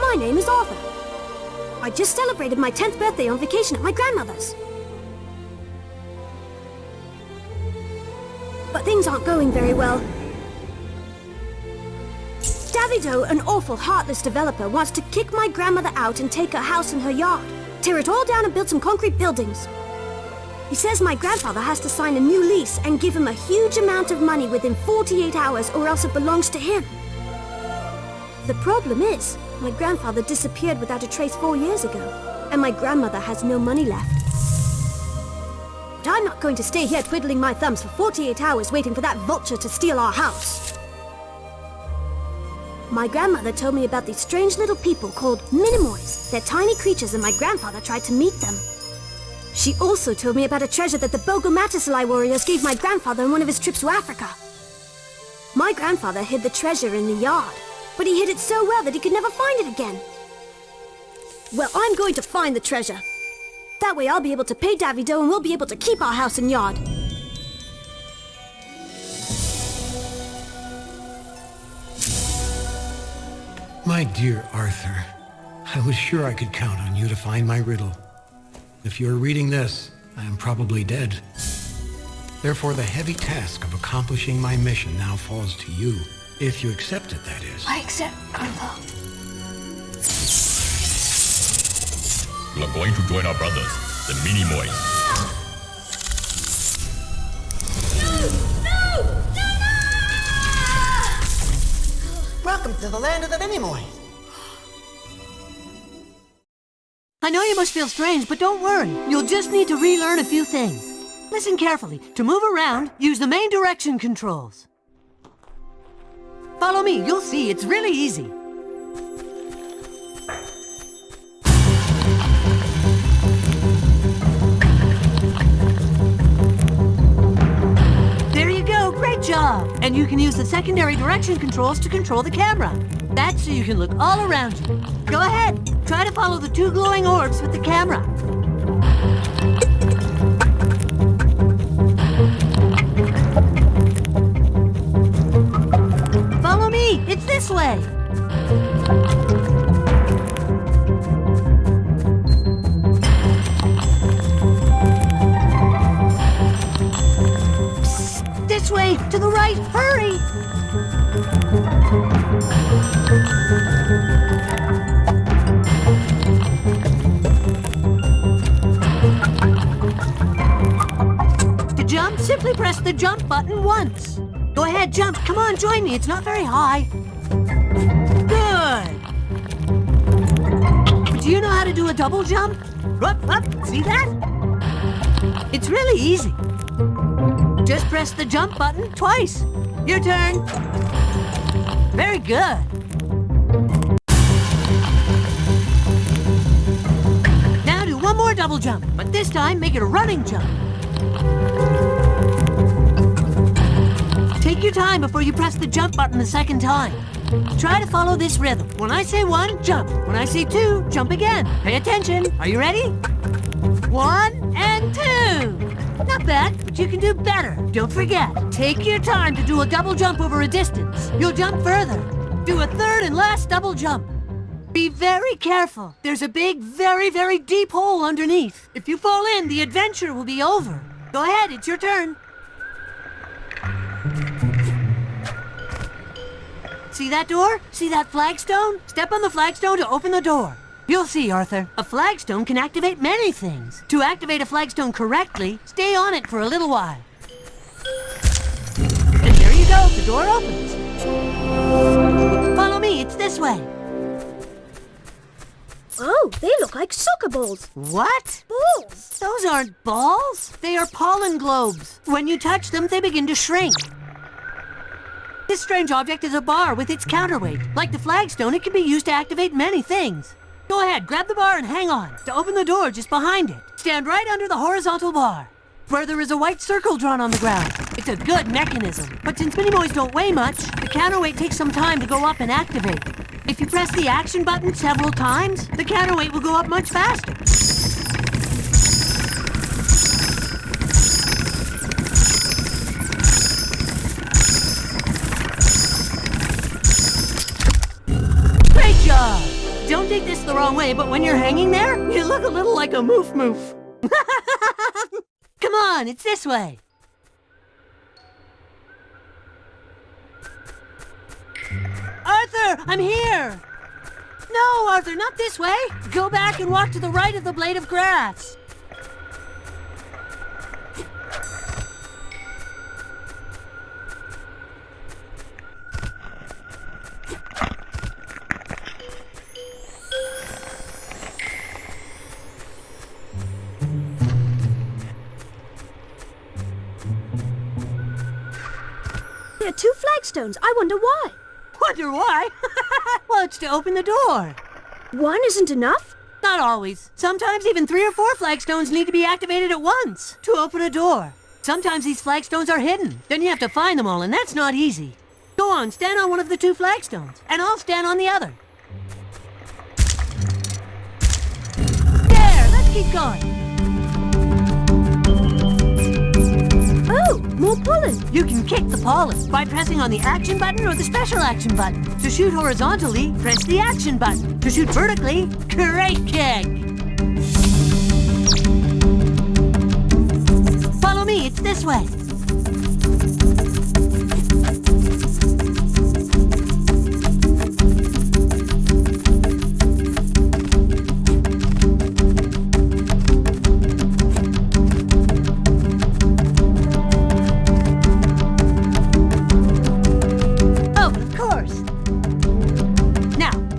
My name is Arthur. I just celebrated my 10th birthday on vacation at my grandmother's. But things aren't going very well. Davido, an awful, heartless developer, wants to kick my grandmother out and take her house and her yard, tear it all down and build some concrete buildings. He says my grandfather has to sign a new lease and give him a huge amount of money within 48 hours or else it belongs to him. The problem is, my grandfather disappeared without a trace 4 years ago, and my grandmother has no money left. But I'm not going to stay here twiddling my thumbs for 48 hours waiting for that vulture to steal our house. My grandmother told me about these strange little people called Minimoys. They're tiny creatures and my grandfather tried to meet them. She also told me about a treasure that the Bogomatisli warriors gave my grandfather on one of his trips to Africa. My grandfather hid the treasure in the yard, but he hid it so well that he could never find it again. Well, I'm going to find the treasure. That way I'll be able to pay Davido and we'll be able to keep our house and yard. My dear Arthur, I was sure I could count on you to find my riddle. If you're reading this, I am probably dead. Therefore, the heavy task of accomplishing my mission now falls to you. If you accept it, that is. I accept, Grandpa. You are going to join our brothers, the Minimoys. Welcome to the land of the Minimoys. I know you must feel strange, but don't worry. You'll just need to relearn a few things. Listen carefully. To move around, use the main direction controls. Follow me. You'll see. It's really easy. There you go. Great job. And you can use the secondary direction controls to control the camera. That's so you can look all around you. Go ahead. Try to follow the two glowing orbs with the camera. Follow me. It's this way. Psst, this way. To the right. Hurry. Simply press the jump button once. Go ahead, jump. Come on, join me. It's not very high. Good. Do you know how to do a double jump? Up, up. See that? It's really easy. Just press the jump button twice. Your turn. Very good. Now do one more double jump, but this time make it a running jump. Take your time before you press the jump button the second time. Try to follow this rhythm. When I say one, jump. When I say two, jump again. Pay attention. Are you ready? 1 and 2. Not bad, but you can do better. Don't forget, take your time to do a double jump over a distance. You'll jump further. Do a third and last double jump. Be very careful. There's a big, very, very deep hole underneath. If you fall in, the adventure will be over. Go ahead, it's your turn. See that door? See that flagstone? Step on the flagstone to open the door. You'll see, Arthur. A flagstone can activate many things. To activate a flagstone correctly, stay on it for a little while. And there you go, the door opens. Follow me, it's this way. Oh, they look like soccer balls. What? Balls. Those aren't balls. They are pollen globes. When you touch them, they begin to shrink. This strange object is a bar with its counterweight. Like the flagstone, it can be used to activate many things. Go ahead, grab the bar and hang on. To open the door just behind it, stand right under the horizontal bar, where there is a white circle drawn on the ground. It's a good mechanism, but since Minimoys don't weigh much, the counterweight takes some time to go up and activate. If you press the action button several times, the counterweight will go up much faster. Great job! Don't take this the wrong way, but when you're hanging there, you look a little like a moof. Come on, it's this way. Arthur, I'm here! No, Arthur, not this way. Go back and walk to the right of the blade of grass. There are 2 flagstones. I wonder why. Wonder why? Well, it's to open the door. One isn't enough? Not always. Sometimes even 3 or 4 flagstones need to be activated at once to open a door. Sometimes these flagstones are hidden. Then you have to find them all, and that's not easy. Go on, stand on one of the 2 flagstones, and I'll stand on the other. There, let's keep going. Oh, more pollen. You can kick the pollen by pressing on the action button or the special action button. To shoot horizontally, press the action button. To shoot vertically, great kick. Follow me, it's this way.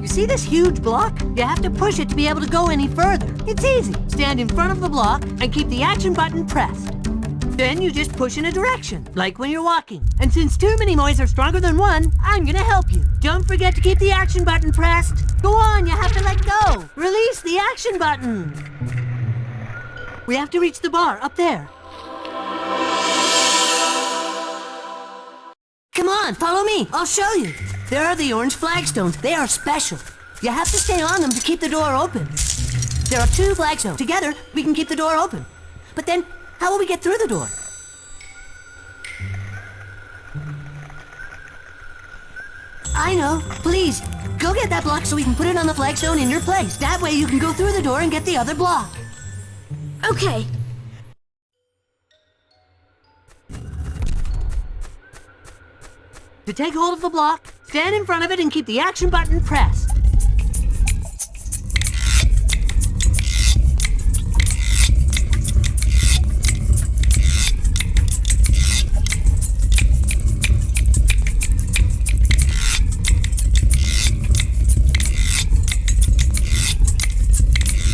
See this huge block? You have to push it to be able to go any further. It's easy. Stand in front of the block and keep the action button pressed. Then you just push in a direction, like when you're walking. And since 2 Minimoys are stronger than 1, I'm gonna help you. Don't forget to keep the action button pressed. Go on, you have to let go. Release the action button. We have to reach the bar up there. Come on, follow me. I'll show you. There are the orange flagstones. They are special. You have to stay on them to keep the door open. There are 2 flagstones. Together, we can keep the door open. But then, how will we get through the door? I know. Please, go get that block so we can put it on the flagstone in your place. That way you can go through the door and get the other block. Okay. To take hold of the block, stand in front of it and keep the action button pressed.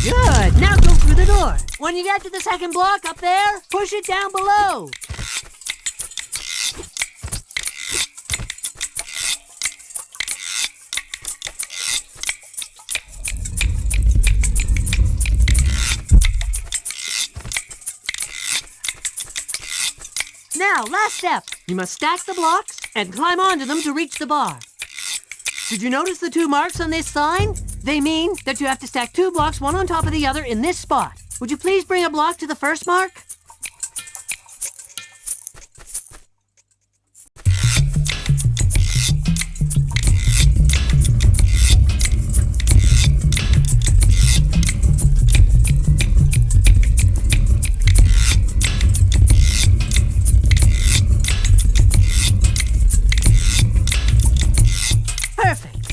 Good, now go through the door. When you get to the second block up there, push it down below. Now, last step. You must stack the blocks and climb onto them to reach the bar. Did you notice the 2 marks on this sign? They mean that you have to stack 2 blocks one on top of the other in this spot. Would you please bring a block to the first mark?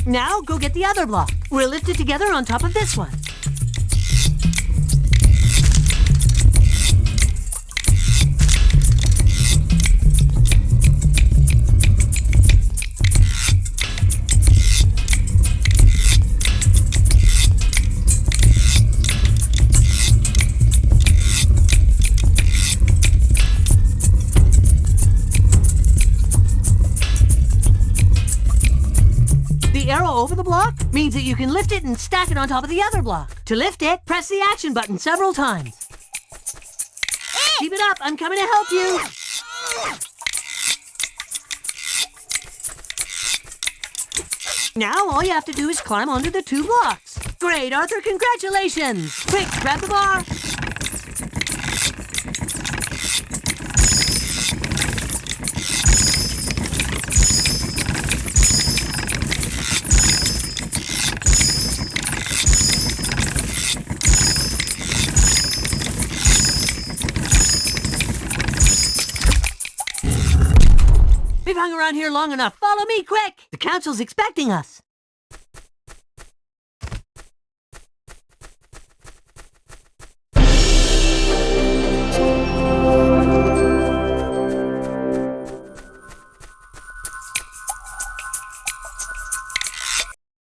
Now go get the other block. We'll lift it together on top of this one. The arrow over the block means that you can lift it and stack it on top of the other block. To lift it, press the action button several times. Keep it up, I'm coming to help you. Now all you have to do is climb onto the 2 blocks. Great, Arthur, congratulations! Quick, grab the bar. We've hung around here long enough. Follow me, quick! The council's expecting us.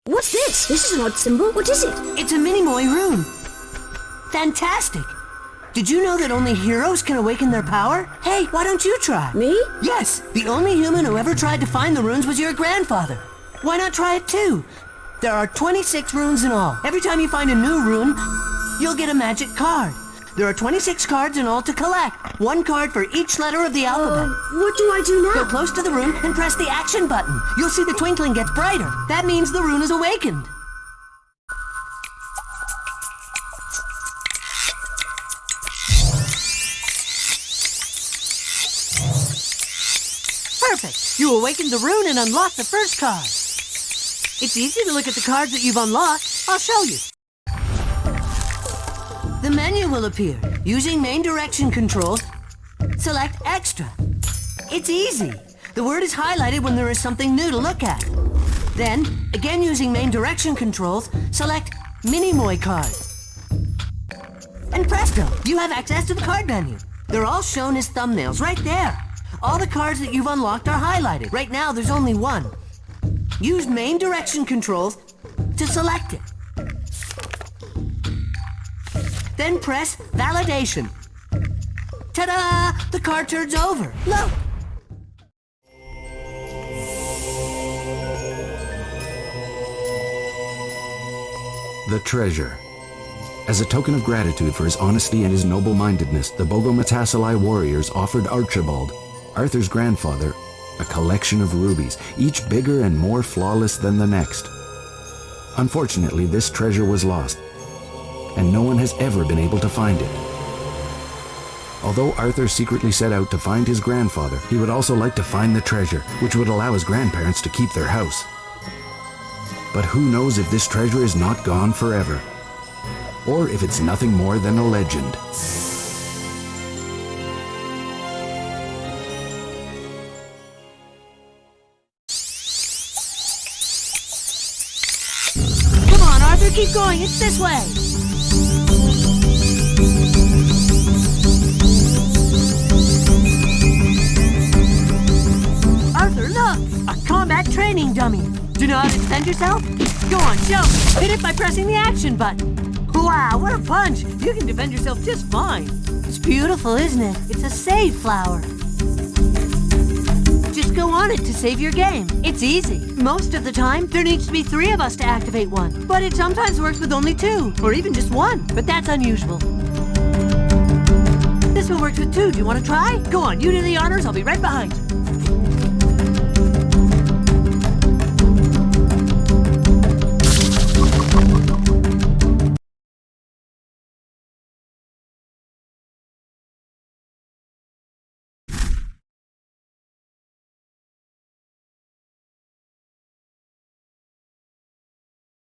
What's this? This is an odd symbol. What is it? It's a Minimoy rune. Fantastic! Did you know that only heroes can awaken their power? Hey, why don't you try? Me? Yes, the only human who ever tried to find the runes was your grandfather. Why not try it too? There are 26 runes in all. Every time you find a new rune, you'll get a magic card. There are 26 cards in all to collect. 1 card for each letter of the alphabet. What do I do now? Go close to the rune and press the action button. You'll see the twinkling gets brighter. That means the rune is awakened. Perfect! You awakened the rune and unlocked the first card. It's easy to look at the cards that you've unlocked. I'll show you. The menu will appear. Using main direction controls, select Extra. It's easy. The word is highlighted when there is something new to look at. Then, again using main direction controls, select Minimoy card. And presto, you have access to the card menu. They're all shown as thumbnails right there. All the cards that you've unlocked are highlighted. Right now, there's only one. Use main direction controls to select it. Then press Validation. Ta-da! The card turns over. Look! The treasure. As a token of gratitude for his honesty and his noble-mindedness, the Bogomatasali warriors offered Archibald, Arthur's grandfather, a collection of rubies, each bigger and more flawless than the next. Unfortunately, this treasure was lost, and no one has ever been able to find it. Although Arthur secretly set out to find his grandfather, he would also like to find the treasure, which would allow his grandparents to keep their house. But who knows if this treasure is not gone forever, or if it's nothing more than a legend. Come on, Arthur, keep going. It's this way. Arthur, look! A combat training dummy. Do you know how to defend yourself? Go on, show me. Hit it by pressing the action button. Wow, what a punch! You can defend yourself just fine. It's beautiful, isn't it? It's a save flower. Just go on it to save your game. It's easy. Most of the time, there needs to be 3 of us to activate one. But it sometimes works with only 2, or even just 1. But that's unusual. This one works with 2. Do you want to try? Go on, you do the honors. I'll be right behind you.